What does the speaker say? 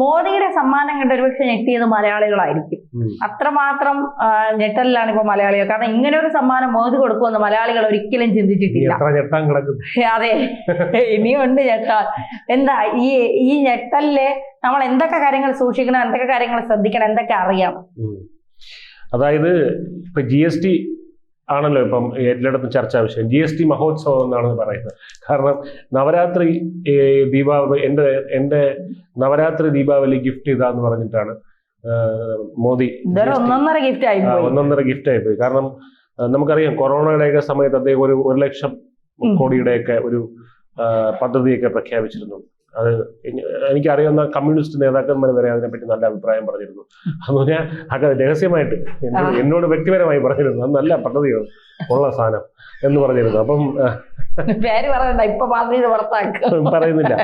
മോദിയുടെ സമ്മാനം കണ്ട് ഒരുപക്ഷെ ഞെട്ടിയത് മലയാളികളായിരിക്കും. അത്രമാത്രം ഞെട്ടലിലാണ് ഇപ്പൊ മലയാളികൾ. കാരണം ഇങ്ങനെ ഒരു സമ്മാനം മോദി കൊടുക്കുമെന്ന് മലയാളികൾ ഒരിക്കലും ചിന്തിച്ചിട്ടില്ല. അതെ, ഇനിയും ഉണ്ട് ഞെട്ടാൻ. എന്താ ഈ ഞെട്ടലില് നമ്മൾ എന്തൊക്കെ കാര്യങ്ങൾ സൂക്ഷിക്കണം, എന്തൊക്കെ കാര്യങ്ങൾ ശ്രദ്ധിക്കണം, എന്തൊക്കെ അറിയണം? അതായത് ഇപ്പൊ GST ആണല്ലോ ഇപ്പം എല്ലായിടത്തും ചർച്ചാ വിഷയം. GST മഹോത്സവം എന്നാണ് പറയുന്നത്. കാരണം നവരാത്രി ദീപാവലി എൻ്റെ നവരാത്രി ദീപാവലി ഗിഫ്റ്റ് ഇതാന്ന് പറഞ്ഞിട്ടാണ് മോദി ഒന്നൊന്നര ഗിഫ്റ്റ് ആയിപ്പോയി. കാരണം നമുക്കറിയാം കൊറോണയുടെയൊക്കെ സമയത്ത് അദ്ദേഹം ഒരു 1 ലക്ഷം കോടിയുടെയൊക്കെ ഒരു പദ്ധതിയൊക്കെ പ്രഖ്യാപിച്ചിരുന്നു. അത് എനിക്കറിയാവുന്ന കമ്മ്യൂണിസ്റ്റ് നേതാക്കന്മാർ വരെ അതിനെപ്പറ്റി നല്ല അഭിപ്രായം പറഞ്ഞിരുന്നു. അതുകൊണ്ട് ഞാൻ രഹസ്യമായിട്ട് എന്നോട് വ്യക്തിപരമായി പറഞ്ഞിരുന്നു, അത് നല്ല പദ്ധതിയാണ്, ഉള്ള സാധനം എന്ന് പറഞ്ഞിരുന്നു. അപ്പം പേര് പറയണ്ട, ഇപ്പൊ പറയുന്നില്ല.